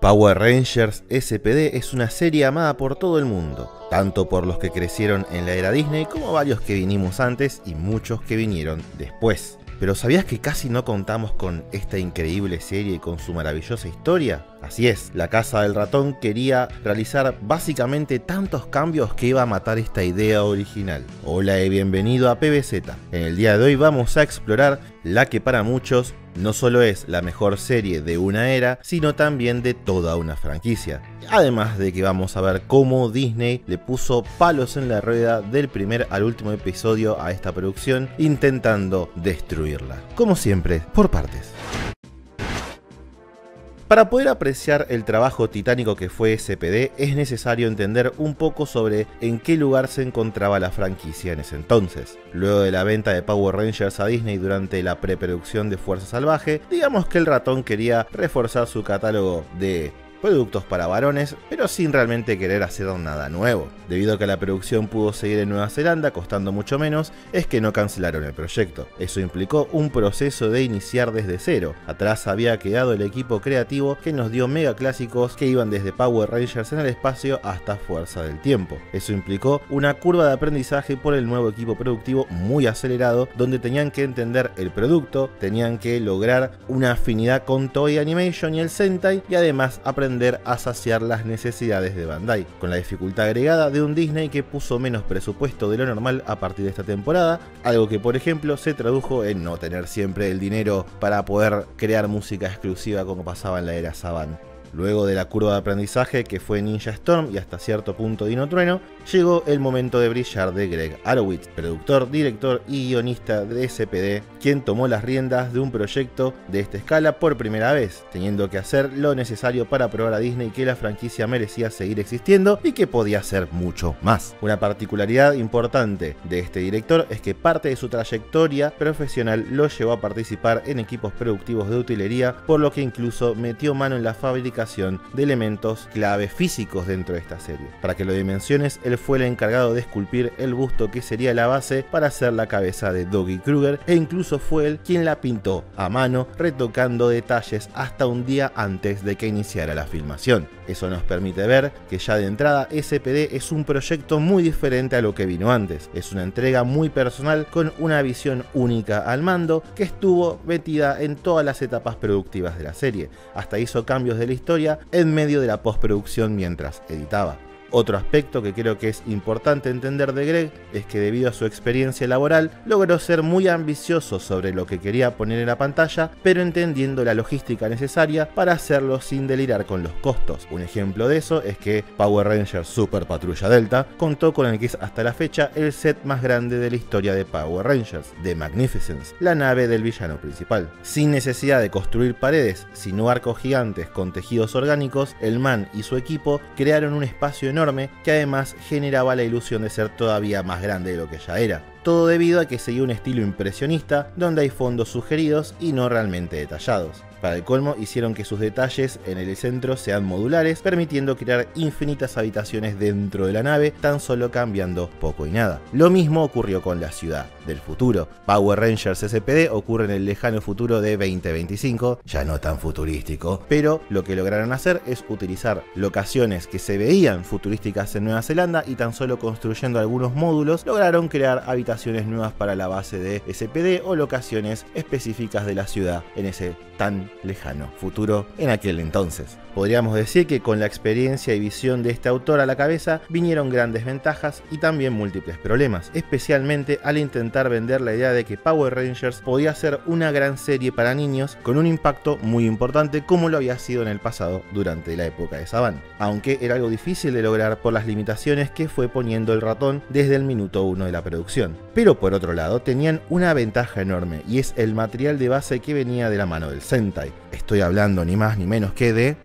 Power Rangers SPD es una serie amada por todo el mundo, tanto por los que crecieron en la era Disney como varios que vinimos antes y muchos que vinieron después. Pero ¿sabías que casi no contamos con esta increíble serie y con su maravillosa historia? Así es, la Casa del Ratón quería realizar básicamente tantos cambios que iba a matar esta idea original. Hola y bienvenido a PBZ. En el día de hoy vamos a explorar la que para muchos no solo es la mejor serie de una era, sino también de toda una franquicia. Además de que vamos a ver cómo Disney le puso palos en la rueda del primer al último episodio a esta producción, intentando destruirla. Como siempre, por partes. Para poder apreciar el trabajo titánico que fue SPD, es necesario entender un poco sobre en qué lugar se encontraba la franquicia en ese entonces. Luego de la venta de Power Rangers a Disney durante la preproducción de Fuerza Salvaje, digamos que el ratón quería reforzar su catálogo de productos para varones, pero sin realmente querer hacer nada nuevo. Debido a que la producción pudo seguir en Nueva Zelanda costando mucho menos, es que no cancelaron el proyecto. Eso implicó un proceso de iniciar desde cero. Atrás había quedado el equipo creativo que nos dio mega clásicos que iban desde Power Rangers en el espacio hasta Fuerza del Tiempo. Eso implicó una curva de aprendizaje por el nuevo equipo productivo muy acelerado, donde tenían que entender el producto, tenían que lograr una afinidad con Toei Animation y el Sentai, y además aprender a saciar las necesidades de Bandai, con la dificultad agregada de un Disney que puso menos presupuesto de lo normal a partir de esta temporada, algo que por ejemplo se tradujo en no tener siempre el dinero para poder crear música exclusiva como pasaba en la era Saban. Luego de la curva de aprendizaje que fue Ninja Storm y hasta cierto punto Dino Trueno, llegó el momento de brillar de Greg Arowitz, productor, director y guionista de SPD, quien tomó las riendas de un proyecto de esta escala por primera vez, teniendo que hacer lo necesario para probar a Disney que la franquicia merecía seguir existiendo y que podía hacer mucho más. Una particularidad importante de este director es que parte de su trayectoria profesional lo llevó a participar en equipos productivos de utilería, por lo que incluso metió mano en la fábrica de elementos clave físicos dentro de esta serie. Para que lo dimensiones, él fue el encargado de esculpir el busto que sería la base para hacer la cabeza de Doggy Kruger, e incluso fue él quien la pintó a mano, retocando detalles hasta un día antes de que iniciara la filmación. Eso nos permite ver que ya de entrada SPD es un proyecto muy diferente a lo que vino antes. Es una entrega muy personal con una visión única al mando que estuvo metida en todas las etapas productivas de la serie. Hasta hizo cambios de la historia en medio de la postproducción mientras editaba. Otro aspecto que creo que es importante entender de Greg es que debido a su experiencia laboral logró ser muy ambicioso sobre lo que quería poner en la pantalla, pero entendiendo la logística necesaria para hacerlo sin delirar con los costos. Un ejemplo de eso es que Power Rangers Super Patrulla Delta contó con el que es hasta la fecha el set más grande de la historia de Power Rangers, The Magnificence, la nave del villano principal. Sin necesidad de construir paredes, sino arcos gigantes con tejidos orgánicos, el man y su equipo crearon un espacio enorme que además generaba la ilusión de ser todavía más grande de lo que ya era. Todo debido a que seguía un estilo impresionista donde hay fondos sugeridos y no realmente detallados. Para el colmo, hicieron que sus detalles en el centro sean modulares, permitiendo crear infinitas habitaciones dentro de la nave, tan solo cambiando poco y nada. Lo mismo ocurrió con la ciudad del futuro. Power Rangers SPD ocurre en el lejano futuro de 2025, ya no tan futurístico, pero lo que lograron hacer es utilizar locaciones que se veían futurísticas en Nueva Zelanda y tan solo construyendo algunos módulos lograron crear habitaciones nuevas para la base de SPD o locaciones específicas de la ciudad en ese tan lejano futuro en aquel entonces. Podríamos decir que con la experiencia y visión de este autor a la cabeza vinieron grandes ventajas y también múltiples problemas, especialmente al intentar vender la idea de que Power Rangers podía ser una gran serie para niños con un impacto muy importante como lo había sido en el pasado durante la época de Saban, aunque era algo difícil de lograr por las limitaciones que fue poniendo el ratón desde el minuto 1 de la producción. Pero por otro lado tenían una ventaja enorme y es el material de base que venía de la mano del Sentai. Estoy hablando ni más ni menos que de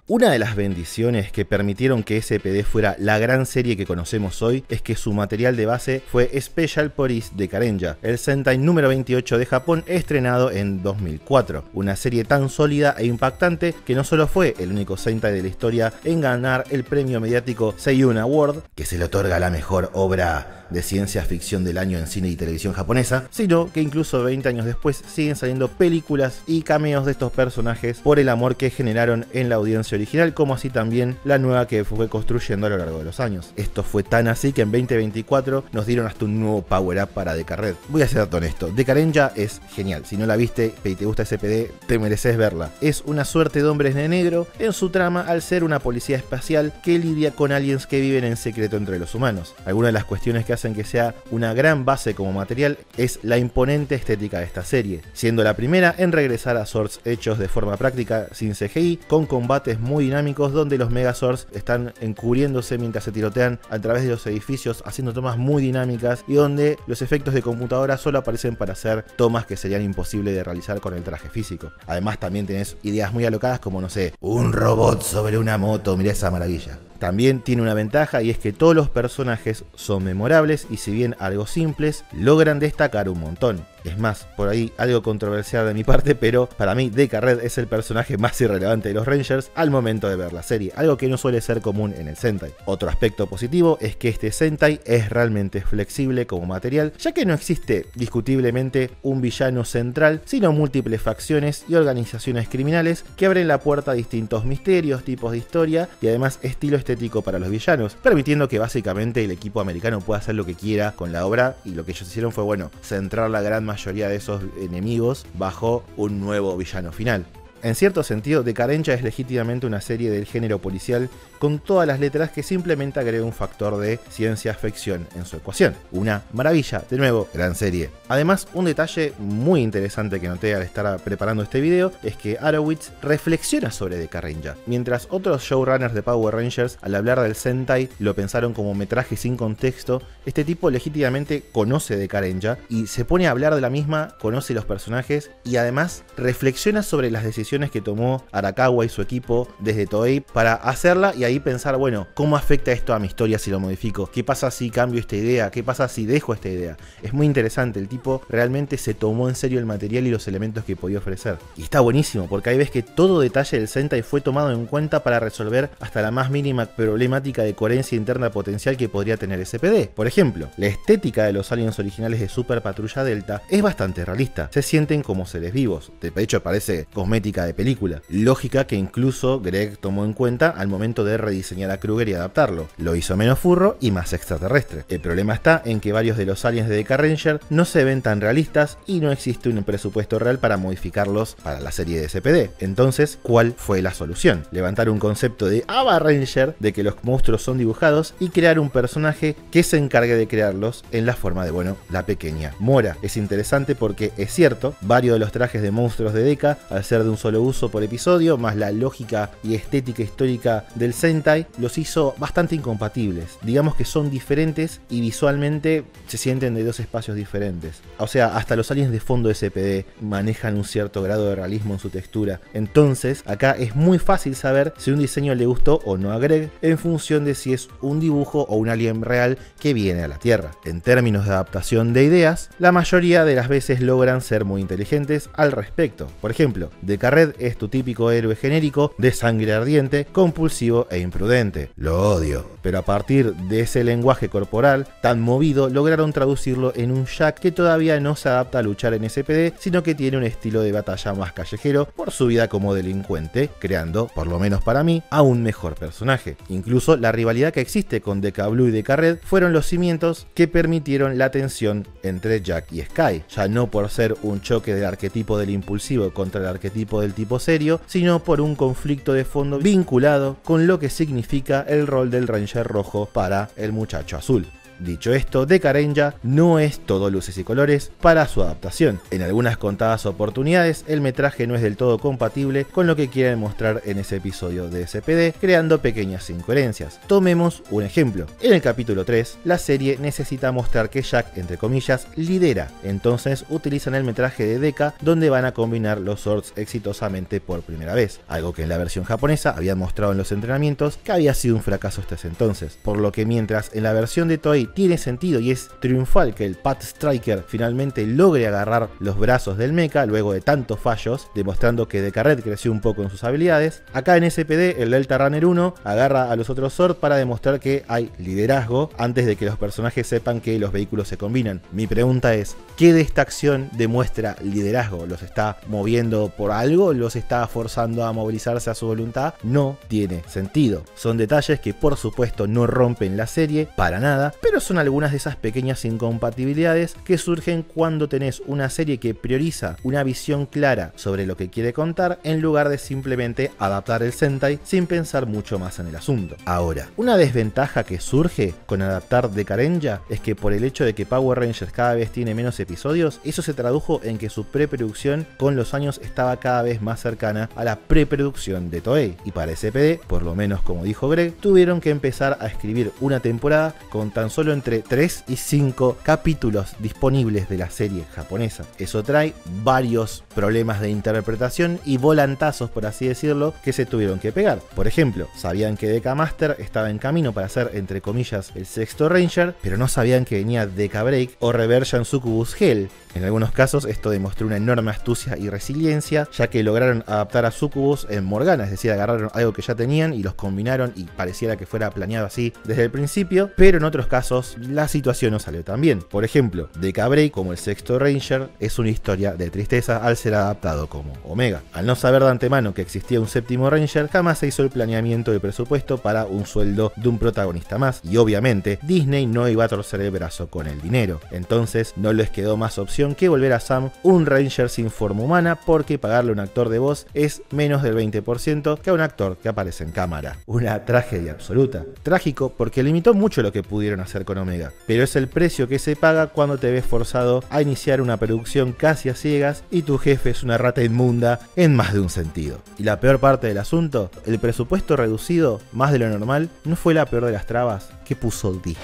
Una de las bendiciones que permitieron que SPD fuera la gran serie que conocemos hoy es que su material de base fue Special Police de Karenja, el Sentai número 28 de Japón, estrenado en 2004. Una serie tan sólida e impactante que no solo fue el único Sentai de la historia en ganar el premio mediático Seiyun Award, que se le otorga a la mejor obra de ciencia ficción del año en cine y televisión japonesa, sino que incluso 20 años después siguen saliendo películas y cameos de estos personajes por el amor que generaron en la audiencia original, como así también la nueva que fue construyendo a lo largo de los años. Esto fue tan así que en 2024 nos dieron hasta un nuevo power up para Deca Red. Voy a ser honesto, Karenja es genial. Si no la viste y te gusta SPD, te mereces verla. Es una suerte de hombres de negro en su trama al ser una policía espacial que lidia con aliens que viven en secreto entre los humanos. Algunas de las cuestiones que hacen que sea una gran base como material es la imponente estética de esta serie, siendo la primera en regresar a Swords hechos de forma práctica sin CGI, con combates muy dinámicos donde los Megazords están encubriéndose mientras se tirotean a través de los edificios, haciendo tomas muy dinámicas, y donde los efectos de computadora solo aparecen para hacer tomas que serían imposibles de realizar con el traje físico. Además también tenés ideas muy alocadas como, no sé, un robot sobre una moto, mirá esa maravilla. También tiene una ventaja, y es que todos los personajes son memorables y, si bien algo simples, logran destacar un montón. Es más, por ahí algo controversial de mi parte, pero para mí Deca Red es el personaje más irrelevante de los Rangers al momento de ver la serie, algo que no suele ser común en el Sentai. Otro aspecto positivo es que este Sentai es realmente flexible como material, ya que no existe discutiblemente un villano central, sino múltiples facciones y organizaciones criminales que abren la puerta a distintos misterios, tipos de historia y además estilo estético para los villanos, permitiendo que básicamente el equipo americano pueda hacer lo que quiera con la obra, y lo que ellos hicieron fue, bueno, centrar la gran mayoría de esos enemigos bajo un nuevo villano final. En cierto sentido, Karenja es legítimamente una serie del género policial con todas las letras que simplemente agrega un factor de ciencia ficción en su ecuación. Una maravilla, de nuevo, gran serie. Además, un detalle muy interesante que noté al estar preparando este video es que Arrowitz reflexiona sobre Karenja. Mientras otros showrunners de Power Rangers al hablar del Sentai lo pensaron como metraje sin contexto, este tipo legítimamente conoce Karenja y se pone a hablar de la misma, conoce los personajes y además reflexiona sobre las decisiones que tomó Arakawa y su equipo desde Toei para hacerla, y ahí pensar, bueno, ¿cómo afecta esto a mi historia si lo modifico? ¿Qué pasa si cambio esta idea? ¿Qué pasa si dejo esta idea? Es muy interesante, el tipo realmente se tomó en serio el material y los elementos que podía ofrecer. Y está buenísimo, porque ahí ves que todo detalle del Sentai fue tomado en cuenta para resolver hasta la más mínima problemática de coherencia interna potencial que podría tener SPD. Por ejemplo, la estética de los aliens originales de Super Patrulla Delta es bastante realista, se sienten como seres vivos, de hecho parece cosmética de película, lógica que incluso Greg tomó en cuenta al momento de rediseñar a Kruger y adaptarlo. Lo hizo menos furro y más extraterrestre. El problema está en que varios de los aliens de Deca Ranger no se ven tan realistas y no existe un presupuesto real para modificarlos para la serie de SPD. Entonces, ¿cuál fue la solución? Levantar un concepto de Ava Ranger, de que los monstruos son dibujados, y crear un personaje que se encargue de crearlos en la forma de, bueno, la pequeña Mora. Es interesante porque es cierto, varios de los trajes de monstruos de Deca, al ser de un solo uso por episodio, más la lógica y estética histórica del Sentai, los hizo bastante incompatibles. Digamos que son diferentes y visualmente se sienten de dos espacios diferentes. O sea, hasta los aliens de fondo de SPD manejan un cierto grado de realismo en su textura. Entonces, acá es muy fácil saber si un diseño le gustó o no a Greg en función de si es un dibujo o un alien real que viene a la Tierra. En términos de adaptación de ideas, la mayoría de las veces logran ser muy inteligentes al respecto. Por ejemplo, Deca Red es tu típico héroe genérico de sangre ardiente, compulsivo e imprudente. Lo odio. Pero a partir de ese lenguaje corporal tan movido, lograron traducirlo en un Jack que todavía no se adapta a luchar en SPD, sino que tiene un estilo de batalla más callejero por su vida como delincuente, creando, por lo menos para mí, a un mejor personaje. Incluso la rivalidad que existe con Deca Blue y Deca Red fueron los cimientos que permitieron la tensión entre Jack y Sky, ya no por ser un choque del arquetipo del impulsivo contra el arquetipo del tipo serio, sino por un conflicto de fondo vinculado con lo que significa el rol del Ranger rojo para el muchacho azul. Dicho esto, Dekaranger no es todo luces y colores para su adaptación. En algunas contadas oportunidades, el metraje no es del todo compatible con lo que quieren mostrar en ese episodio de SPD, creando pequeñas incoherencias. Tomemos un ejemplo. En el capítulo 3, la serie necesita mostrar que Jack, entre comillas, lidera. Entonces utilizan el metraje de Deka, donde van a combinar los swords exitosamente por primera vez. Algo que en la versión japonesa habían mostrado en los entrenamientos que había sido un fracaso hasta ese entonces. Por lo que mientras en la versión de Toei tiene sentido y es triunfal que el Pat Striker finalmente logre agarrar los brazos del mecha luego de tantos fallos, demostrando que Deka creció un poco en sus habilidades, acá en SPD el Delta Runner 1 agarra a los otros Zord para demostrar que hay liderazgo antes de que los personajes sepan que los vehículos se combinan. Mi pregunta es, ¿qué de esta acción demuestra liderazgo? ¿Los está moviendo por algo? ¿Los está forzando a movilizarse a su voluntad? No tiene sentido. Son detalles que por supuesto no rompen la serie para nada, pero son algunas de esas pequeñas incompatibilidades que surgen cuando tenés una serie que prioriza una visión clara sobre lo que quiere contar en lugar de simplemente adaptar el Sentai sin pensar mucho más en el asunto. Ahora, una desventaja que surge con adaptar Dekaranger es que por el hecho de que Power Rangers cada vez tiene menos episodios, eso se tradujo en que su preproducción con los años estaba cada vez más cercana a la preproducción de Toei, y para SPD, por lo menos como dijo Greg, tuvieron que empezar a escribir una temporada con tan solo entre 3 y 5 capítulos disponibles de la serie japonesa. Eso trae varios problemas de interpretación y volantazos, por así decirlo, que se tuvieron que pegar. Por ejemplo, sabían que Deka Master estaba en camino para ser, entre comillas, el sexto Ranger, pero no sabían que venía Deka Break o Reversion Succubus Hell. En algunos casos esto demostró una enorme astucia y resiliencia, ya que lograron adaptar a Succubus en Morgana, es decir, agarraron algo que ya tenían y los combinaron y pareciera que fuera planeado así desde el principio, pero en otros casos la situación no salió tan bien. Por ejemplo, Deka Break como el sexto Ranger es una historia de tristeza al ser adaptado como Omega. Al no saber de antemano que existía un séptimo Ranger, jamás se hizo el planeamiento del presupuesto para un sueldo de un protagonista más, y obviamente Disney no iba a torcer el brazo con el dinero. Entonces no les quedó más opción que volver a Sam un Ranger sin forma humana, porque pagarle a un actor de voz es menos del 20% que a un actor que aparece en cámara. Una tragedia absoluta. Trágico porque limitó mucho lo que pudieron hacer con Omega, pero es el precio que se paga cuando te ves forzado a iniciar una producción casi a ciegas y tu jefe es una rata inmunda en más de un sentido. Y la peor parte del asunto, el presupuesto reducido más de lo normal no fue la peor de las trabas que puso Disney.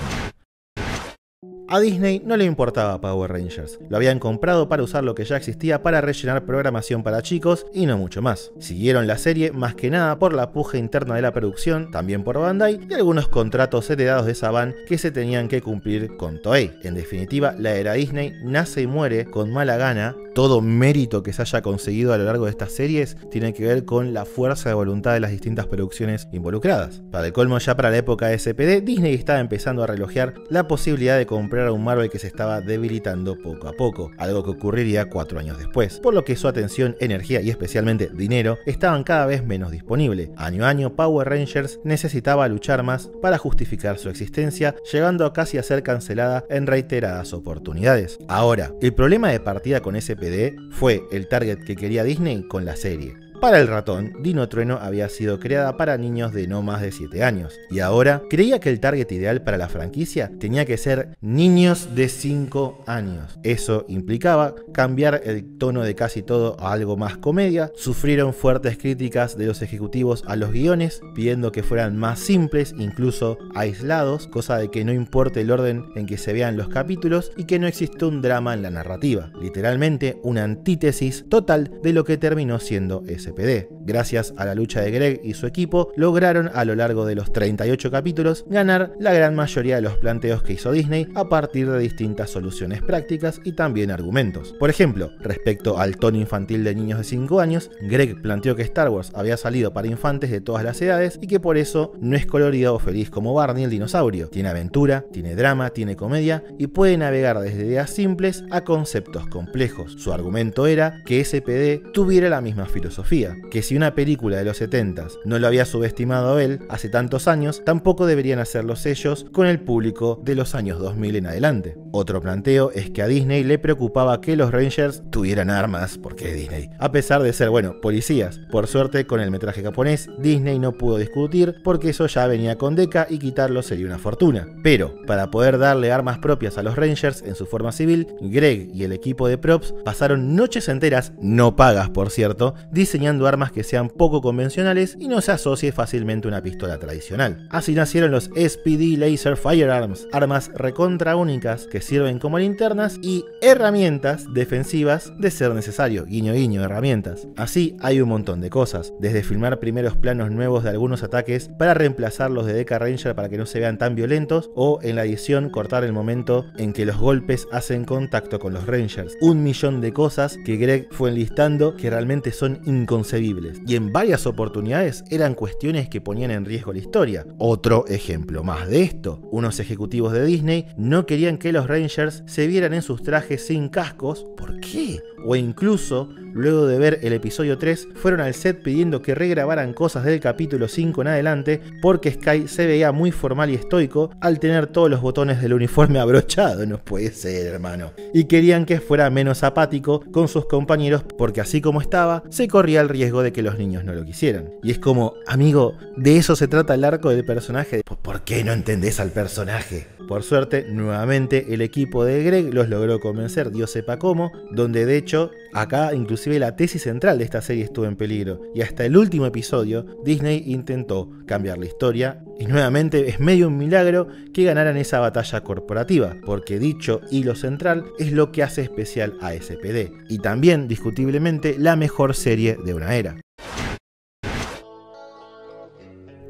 A Disney no le importaba Power Rangers, lo habían comprado para usar lo que ya existía para rellenar programación para chicos y no mucho más. Siguieron la serie más que nada por la puja interna de la producción, también por Bandai, y algunos contratos heredados de Saban que se tenían que cumplir con Toei. En definitiva, la era Disney nace y muere con mala gana. Todo mérito que se haya conseguido a lo largo de estas series tiene que ver con la fuerza de voluntad de las distintas producciones involucradas. Para el colmo, ya para la época de SPD, Disney estaba empezando a relojear la posibilidad de comprar a un Marvel que se estaba debilitando poco a poco, algo que ocurriría 4 años después, por lo que su atención, energía y especialmente dinero estaban cada vez menos disponibles. Año a año, Power Rangers necesitaba luchar más para justificar su existencia, llegando a casi a ser cancelada en reiteradas oportunidades. Ahora, el problema de partida con SPD fue el target que quería Disney con la serie. Para el ratón, Dino Trueno había sido creada para niños de no más de 7 años, y ahora creía que el target ideal para la franquicia tenía que ser niños de 5 años. Eso implicaba cambiar el tono de casi todo a algo más comedia. Sufrieron fuertes críticas de los ejecutivos a los guiones, pidiendo que fueran más simples, incluso aislados, cosa de que no importe el orden en que se vean los capítulos y que no existe un drama en la narrativa. Literalmente una antítesis total de lo que terminó siendo SPD. Gracias a la lucha de Greg y su equipo, lograron a lo largo de los 38 capítulos ganar la gran mayoría de los planteos que hizo Disney a partir de distintas soluciones prácticas y también argumentos. Por ejemplo, respecto al tono infantil de niños de 5 años, Greg planteó que Star Wars había salido para infantes de todas las edades y que por eso no es colorido o feliz como Barney el dinosaurio. Tiene aventura, tiene drama, tiene comedia y puede navegar desde ideas simples a conceptos complejos. Su argumento era que SPD tuviera la misma filosofía. decía que si una película de los 70s no lo había subestimado a él hace tantos años, tampoco deberían hacerlo ellos con el público de los años 2000 en adelante. Otro planteo es que a Disney le preocupaba que los Rangers tuvieran armas, porque Disney, a pesar de ser, policías. Por suerte, con el metraje japonés, Disney no pudo discutir porque eso ya venía con Decca y quitarlo sería una fortuna. Pero, para poder darle armas propias a los Rangers en su forma civil, Greg y el equipo de props pasaron noches enteras, no pagas por cierto, diseñando armas que sean poco convencionales y no se asocie fácilmente a una pistola tradicional. Así nacieron los SPD Laser Firearms, armas recontra únicas que sirven como linternas y herramientas defensivas de ser necesario, guiño guiño, herramientas. Así hay un montón de cosas, desde filmar primeros planos nuevos de algunos ataques para reemplazar los de Decca Ranger para que no se vean tan violentos, o en la edición cortar el momento en que los golpes hacen contacto con los Rangers. Un millón de cosas que Greg fue enlistando que realmente son inconcebibles, y en varias oportunidades eran cuestiones que ponían en riesgo la historia. Otro ejemplo más de esto: unos ejecutivos de Disney no querían que los Rangers se vieran en sus trajes sin cascos. ¿Por qué? O incluso, luego de ver el episodio 3, fueron al set pidiendo que regrabaran cosas del capítulo 5 en adelante porque Sky se veía muy formal y estoico al tener todos los botones del uniforme abrochados. No puede ser, hermano. Y querían que fuera menos apático con sus compañeros porque así como estaba, se corría el riesgo de que los niños no lo quisieran. Y es como, amigo, de eso se trata el arco del personaje. ¿Por qué no entendés al personaje? Por suerte, nuevamente el equipo de Greg los logró convencer, Dios sepa cómo, donde de hecho, acá inclusive la tesis central de esta serie estuvo en peligro, y hasta el último episodio Disney intentó cambiar la historia, y nuevamente es medio un milagro que ganaran esa batalla corporativa, porque dicho hilo central es lo que hace especial a SPD, y también discutiblemente la mejor serie de una era.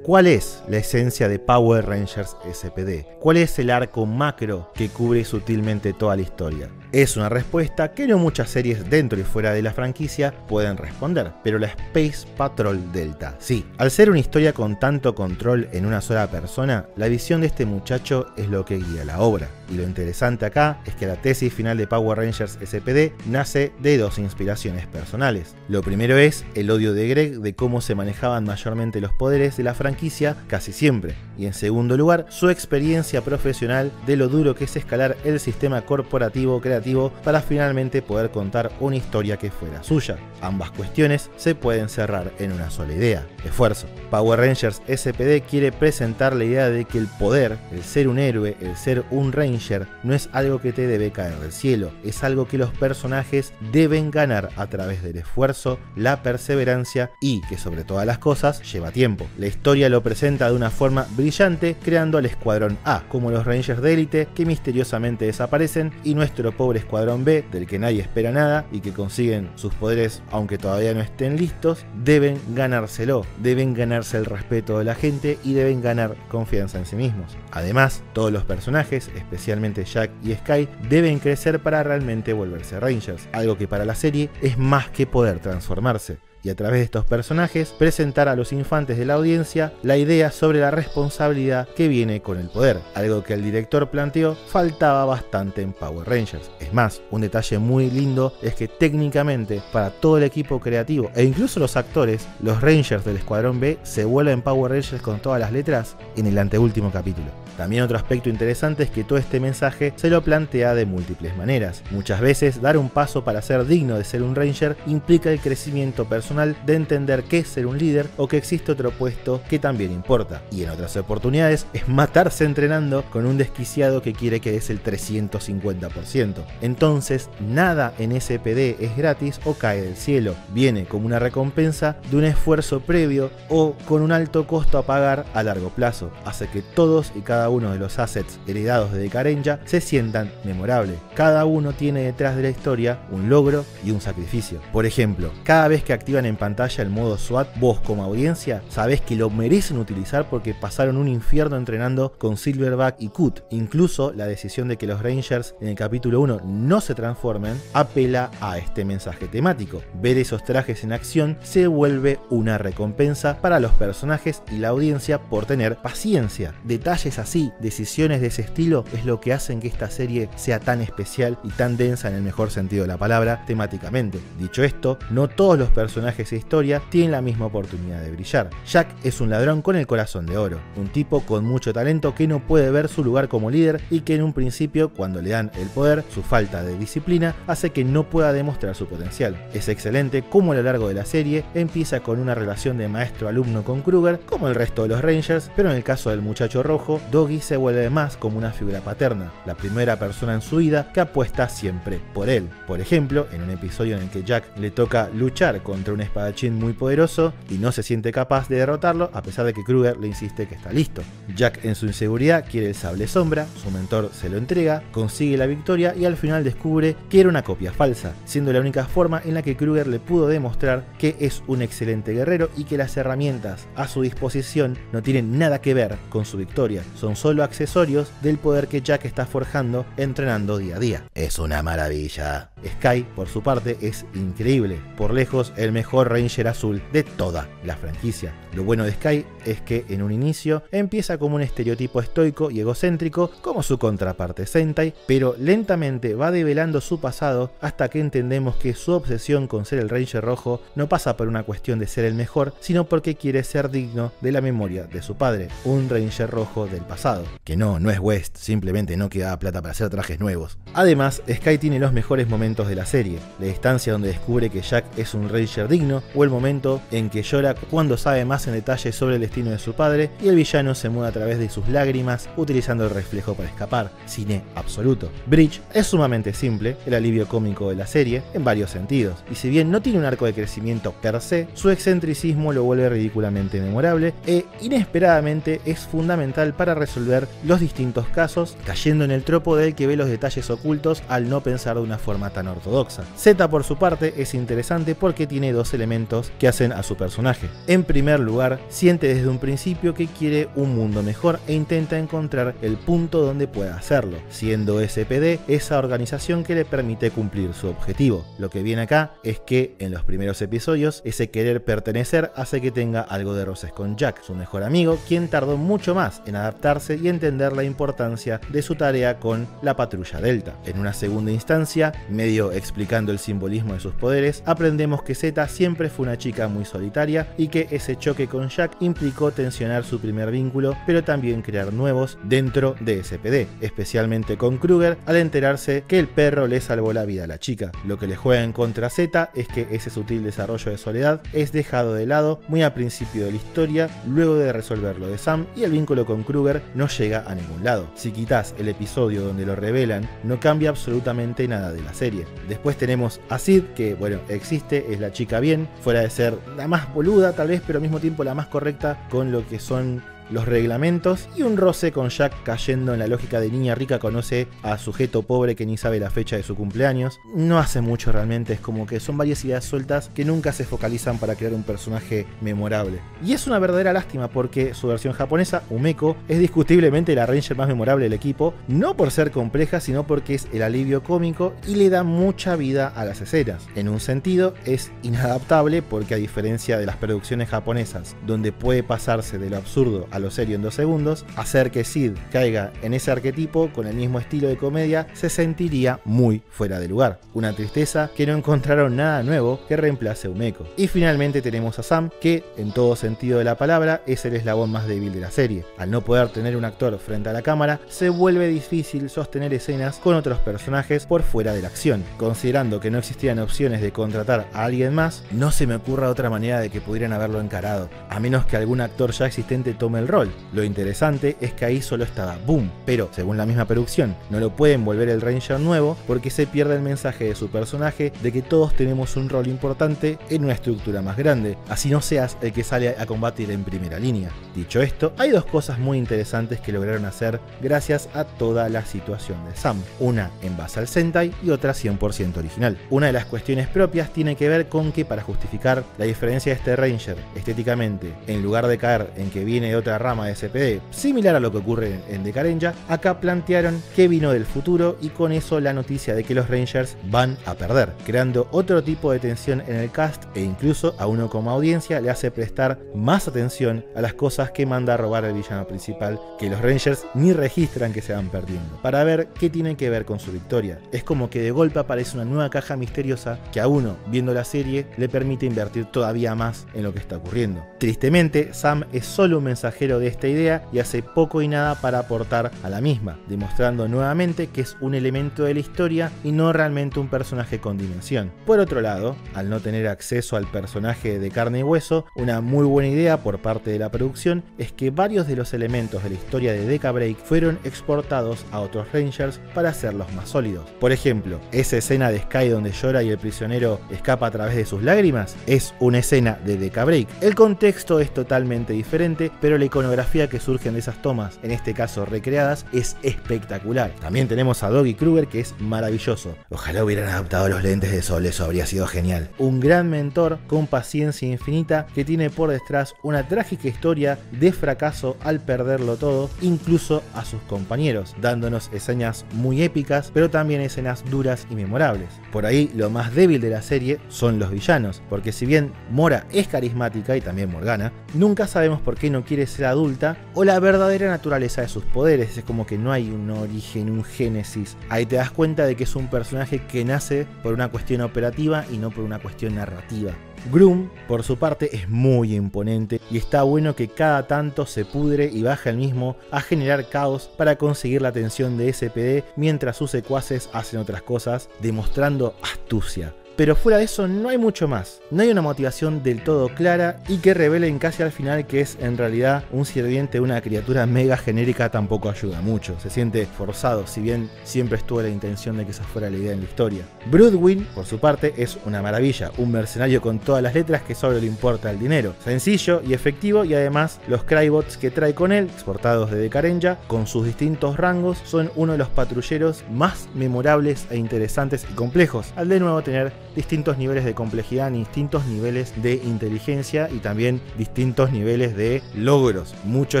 ¿Cuál es la esencia de Power Rangers SPD? ¿Cuál es el arco macro que cubre sutilmente toda la historia? Es una respuesta que no muchas series dentro y fuera de la franquicia pueden responder, pero la Space Patrol Delta sí. Al ser una historia con tanto control en una sola persona, la visión de este muchacho es lo que guía la obra. Y lo interesante acá es que la tesis final de Power Rangers SPD nace de dos inspiraciones personales. Lo primero es el odio de Greg de cómo se manejaban mayormente los poderes de la franquicia casi siempre. Y en segundo lugar, su experiencia profesional de lo duro que es escalar el sistema corporativo creativo para finalmente poder contar una historia que fuera suya. Ambas cuestiones se pueden cerrar en una sola idea: esfuerzo. Power Rangers SPD quiere presentar la idea de que el poder, el ser un héroe, el ser un Ranger, no es algo que te debe caer del cielo, es algo que los personajes deben ganar a través del esfuerzo, la perseverancia y que sobre todas las cosas lleva tiempo. La historia lo presenta de una forma brillante, creando al Escuadrón A como los Rangers de élite que misteriosamente desaparecen, y nuestro pobre Escuadrón B, del que nadie espera nada y que consiguen sus poderes aunque todavía no estén listos, deben ganárselo, deben ganarse el respeto de la gente y deben ganar confianza en sí mismos. Además, todos los personajes, especialmente Jack y Sky, deben crecer para realmente volverse Rangers, algo que para la serie es más que poder transformarse. Y a través de estos personajes presentar a los infantes de la audiencia la idea sobre la responsabilidad que viene con el poder, algo que el director planteó faltaba bastante en Power Rangers. Es más, un detalle muy lindo es que técnicamente para todo el equipo creativo e incluso los actores, los Rangers del Escuadrón B se vuelven Power Rangers con todas las letras en el anteúltimo capítulo. También otro aspecto interesante es que todo este mensaje se lo plantea de múltiples maneras. Muchas veces dar un paso para ser digno de ser un Ranger implica el crecimiento personal de entender qué es ser un líder o que existe otro puesto que también importa. Y en otras oportunidades es matarse entrenando con un desquiciado que quiere que des el 350%. Entonces nada en SPD es gratis o cae del cielo. Viene como una recompensa de un esfuerzo previo o con un alto costo a pagar a largo plazo. Hace que todos y cada uno de los assets heredados de Decca Ranger se sientan memorables. Cada uno tiene detrás de la historia un logro y un sacrificio. Por ejemplo, cada vez que activan en pantalla el modo SWAT, vos como audiencia sabés que lo merecen utilizar porque pasaron un infierno entrenando con Silverback y Cut. Incluso la decisión de que los Rangers en el capítulo 1 no se transformen apela a este mensaje temático. Ver esos trajes en acción se vuelve una recompensa para los personajes y la audiencia por tener paciencia. Detalles así, decisiones de ese estilo, es lo que hacen que esta serie sea tan especial y tan densa en el mejor sentido de la palabra temáticamente. Dicho esto, no todos los personajes personajes e historia tienen la misma oportunidad de brillar. Jack es un ladrón con el corazón de oro, un tipo con mucho talento que no puede ver su lugar como líder y que en un principio, cuando le dan el poder, su falta de disciplina hace que no pueda demostrar su potencial. Es excelente como a lo largo de la serie empieza con una relación de maestro-alumno con Kruger, como el resto de los Rangers, pero en el caso del muchacho rojo, Doggy se vuelve más como una figura paterna, la primera persona en su vida que apuesta siempre por él. Por ejemplo, en un episodio en el que Jack le toca luchar contra un espadachín muy poderoso y no se siente capaz de derrotarlo a pesar de que Kruger le insiste que está listo. Jack en su inseguridad quiere el sable sombra, su mentor se lo entrega, consigue la victoria y al final descubre que era una copia falsa, siendo la única forma en la que Kruger le pudo demostrar que es un excelente guerrero y que las herramientas a su disposición no tienen nada que ver con su victoria, son solo accesorios del poder que Jack está forjando entrenando día a día. Es una maravilla. Sky, por su parte, es increíble, por lejos el mejor Ranger azul de toda la franquicia. Lo bueno de Sky es que en un inicio empieza como un estereotipo estoico y egocéntrico como su contraparte Sentai, pero lentamente va develando su pasado hasta que entendemos que su obsesión con ser el Ranger rojo no pasa por una cuestión de ser el mejor, sino porque quiere ser digno de la memoria de su padre, un Ranger rojo del pasado. Que no es West, simplemente no quedaba plata para hacer trajes nuevos. Además, Sky tiene los mejores momentos de la serie, la instancia donde descubre que Jack es un Ranger digno, o el momento en que llora cuando sabe más en detalle sobre el destino de su padre y el villano se mueve a través de sus lágrimas utilizando el reflejo para escapar. Cine absoluto. Bridge es sumamente simple, el alivio cómico de la serie, en varios sentidos, y si bien no tiene un arco de crecimiento per se, su excentricismo lo vuelve ridículamente memorable e inesperadamente es fundamental para resolver los distintos casos, cayendo en el tropo del que ve los detalles ocultos al no pensar de una forma tan ortodoxa. Zeta, por su parte, es interesante porque tiene dos elementos que hacen a su personaje. En primer lugar, siente desde un principio que quiere un mundo mejor e intenta encontrar el punto donde pueda hacerlo, siendo SPD esa organización que le permite cumplir su objetivo. Lo que viene acá es que en los primeros episodios ese querer pertenecer hace que tenga algo de roces con Jack, su mejor amigo, quien tardó mucho más en adaptarse y entender la importancia de su tarea con la Patrulla Delta. En una segunda instancia, medio explicando el simbolismo de sus poderes, aprendemos que Zeta siempre fue una chica muy solitaria y que ese choque con Jack implicó tensionar su primer vínculo, pero también crear nuevos dentro de SPD, especialmente con Kruger al enterarse que el perro le salvó la vida a la chica. Lo que le juega en contra a Zeta es que ese sutil desarrollo de soledad es dejado de lado muy al principio de la historia, luego de resolver lo de Sam, y el vínculo con Kruger no llega a ningún lado. Si quitas el episodio donde lo revelan, no cambia absolutamente nada de la serie. Después tenemos a Sid, que bueno, existe, es la chica bien, fuera de ser la más boluda tal vez, pero al mismo tiempo la más correcta con lo que son los reglamentos, y un roce con Jack cayendo en la lógica de niña rica conoce a sujeto pobre que ni sabe la fecha de su cumpleaños. No hace mucho realmente, es como que son varias ideas sueltas que nunca se focalizan para crear un personaje memorable. Y es una verdadera lástima porque su versión japonesa, Umeko, es discutiblemente la Ranger más memorable del equipo, no por ser compleja, sino porque es el alivio cómico y le da mucha vida a las escenas. En un sentido es inadaptable porque a diferencia de las producciones japonesas, donde puede pasarse de lo absurdo a lo serio en 2 segundos, hacer que Sid caiga en ese arquetipo con el mismo estilo de comedia se sentiría muy fuera de lugar. Una tristeza que no encontraron nada nuevo que reemplace a Umeko. Y finalmente tenemos a Sam, que en todo sentido de la palabra es el eslabón más débil de la serie. Al no poder tener un actor frente a la cámara, se vuelve difícil sostener escenas con otros personajes por fuera de la acción. Considerando que no existían opciones de contratar a alguien más, no se me ocurra otra manera de que pudieran haberlo encarado, a menos que algún actor ya existente tome el rol. Lo interesante es que ahí solo estaba Boom, pero según la misma producción, no lo pueden volver el Ranger nuevo porque se pierde el mensaje de su personaje de que todos tenemos un rol importante en una estructura más grande, así no seas el que sale a combatir en primera línea. Dicho esto, hay dos cosas muy interesantes que lograron hacer gracias a toda la situación de Sam, una en base al Sentai y otra 100% original. Una de las cuestiones propias tiene que ver con que para justificar la diferencia de este Ranger estéticamente, en lugar de caer en que viene de otra rama de SPD, similar a lo que ocurre en Decarenja. Acá plantearon que vino del futuro y con eso la noticia de que los Rangers van a perder, creando otro tipo de tensión en el cast e incluso a uno como audiencia le hace prestar más atención a las cosas que manda a robar el villano principal, que los Rangers ni registran que se van perdiendo, para ver qué tiene que ver con su victoria. Es como que de golpe aparece una nueva caja misteriosa que a uno, viendo la serie, le permite invertir todavía más en lo que está ocurriendo. Tristemente, Sam es solo un mensajero de esta idea y hace poco y nada para aportar a la misma, demostrando nuevamente que es un elemento de la historia y no realmente un personaje con dimensión. Por otro lado, al no tener acceso al personaje de carne y hueso, una muy buena idea por parte de la producción es que varios de los elementos de la historia de Deca Break fueron exportados a otros Rangers para hacerlos más sólidos. Por ejemplo, esa escena de Sky donde llora y el prisionero escapa a través de sus lágrimas es una escena de Deca Break. El contexto es totalmente diferente, pero la iconografía que surgen de esas tomas, en este caso recreadas, es espectacular. También tenemos a Doggy Kruger, que es maravilloso. Ojalá hubieran adaptado los lentes de sol, eso habría sido genial. Un gran mentor con paciencia infinita que tiene por detrás una trágica historia de fracaso al perderlo todo, incluso a sus compañeros, dándonos escenas muy épicas, pero también escenas duras y memorables. Por ahí lo más débil de la serie son los villanos, porque si bien Mora es carismática y también Morgana, nunca sabemos por qué no quiere ser adulta o la verdadera naturaleza de sus poderes. Es como que no hay un origen, un génesis. Ahí te das cuenta de que es un personaje que nace por una cuestión operativa y no por una cuestión narrativa. Groom, por su parte, es muy imponente y está bueno que cada tanto se pudre y baja el mismo a generar caos para conseguir la atención de SPD mientras sus secuaces hacen otras cosas, demostrando astucia. Pero fuera de eso no hay mucho más. No hay una motivación del todo clara y que revelen casi al final que es en realidad un sirviente de una criatura mega genérica tampoco ayuda mucho. Se siente forzado, si bien siempre estuvo la intención de que esa fuera la idea en la historia. Broodwin, por su parte, es una maravilla. Un mercenario con todas las letras que solo le importa el dinero. Sencillo y efectivo, y además los Crybots que trae con él, exportados de Decarenja, con sus distintos rangos, son uno de los patrulleros más memorables e interesantes y complejos, al de nuevo tener distintos niveles de complejidad, distintos niveles de inteligencia y también distintos niveles de logros. Muchos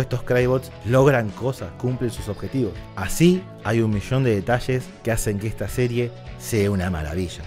de estos Crybots logran cosas, cumplen sus objetivos. Así hay un millón de detalles que hacen que esta serie sea una maravilla.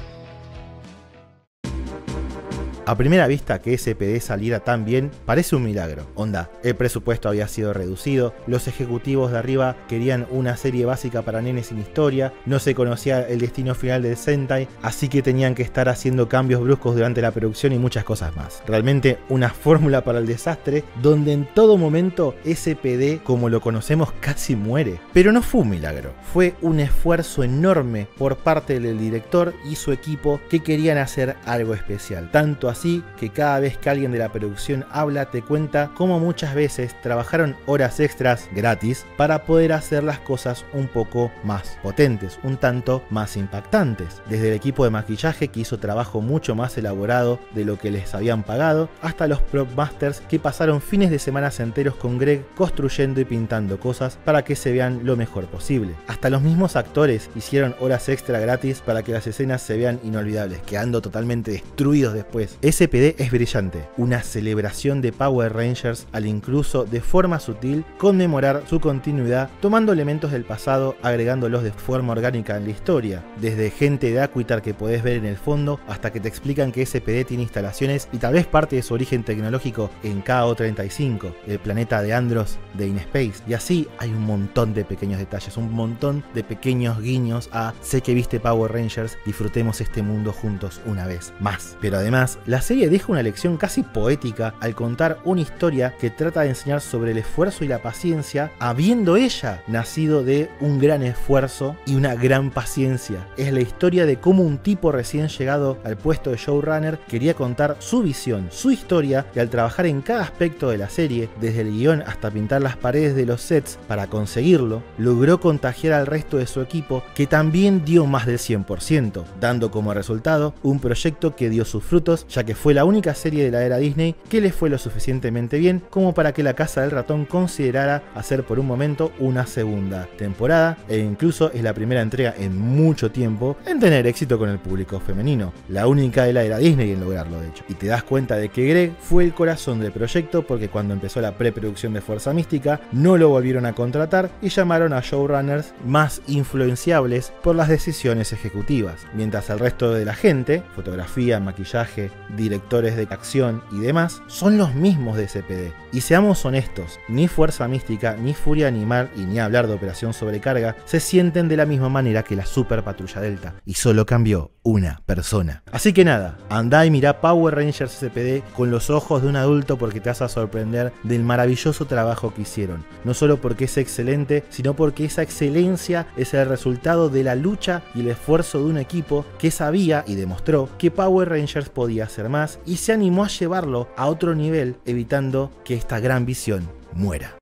A primera vista que SPD saliera tan bien parece un milagro. Onda, el presupuesto había sido reducido, los ejecutivos de arriba querían una serie básica para nenes sin historia, no se conocía el destino final del Sentai, así que tenían que estar haciendo cambios bruscos durante la producción y muchas cosas más. Realmente una fórmula para el desastre donde en todo momento SPD como lo conocemos casi muere. Pero no fue un milagro, fue un esfuerzo enorme por parte del director y su equipo que querían hacer algo especial. Tanto así que cada vez que alguien de la producción habla te cuenta cómo muchas veces trabajaron horas extras gratis para poder hacer las cosas un poco más potentes, un tanto más impactantes. Desde el equipo de maquillaje que hizo trabajo mucho más elaborado de lo que les habían pagado, hasta los prop masters que pasaron fines de semana enteros con Greg construyendo y pintando cosas para que se vean lo mejor posible. Hasta los mismos actores hicieron horas extra gratis para que las escenas se vean inolvidables, quedando totalmente destruidos después. SPD es brillante, una celebración de Power Rangers al incluso de forma sutil conmemorar su continuidad tomando elementos del pasado agregándolos de forma orgánica en la historia, desde gente de Aquitar que podés ver en el fondo hasta que te explican que SPD tiene instalaciones y tal vez parte de su origen tecnológico en KO-35, el planeta de Andros de InSpace, y así hay un montón de pequeños detalles, un montón de pequeños guiños a sé que viste Power Rangers, disfrutemos este mundo juntos una vez más. Pero además la serie deja una lección casi poética al contar una historia que trata de enseñar sobre el esfuerzo y la paciencia, habiendo ella nacido de un gran esfuerzo y una gran paciencia. Es la historia de cómo un tipo recién llegado al puesto de showrunner quería contar su visión, su historia, y al trabajar en cada aspecto de la serie, desde el guión hasta pintar las paredes de los sets para conseguirlo, logró contagiar al resto de su equipo que también dio más del 100%, dando como resultado un proyecto que dio sus frutos, ya ya que fue la única serie de la era Disney que les fue lo suficientemente bien como para que la Casa del Ratón considerara hacer por un momento una segunda temporada, e incluso es la primera entrega en mucho tiempo en tener éxito con el público femenino, la única de la era Disney en lograrlo de hecho. Y te das cuenta de que Greg fue el corazón del proyecto, porque cuando empezó la preproducción de Fuerza Mística no lo volvieron a contratar y llamaron a showrunners más influenciables por las decisiones ejecutivas, mientras el resto de la gente, fotografía, maquillaje, directores de acción y demás, son los mismos de CPD. Y seamos honestos, ni Fuerza Mística, ni Furia Animal, y ni hablar de Operación Sobrecarga, se sienten de la misma manera que la Super Patrulla Delta, y solo cambió una persona. Así que nada, andá y mirá Power Rangers CPD con los ojos de un adulto, porque te vas a sorprender del maravilloso trabajo que hicieron. No solo porque es excelente, sino porque esa excelencia es el resultado de la lucha y el esfuerzo de un equipo que sabía y demostró que Power Rangers podía hacer más, y se animó a llevarlo a otro nivel, evitando que esta gran visión muera.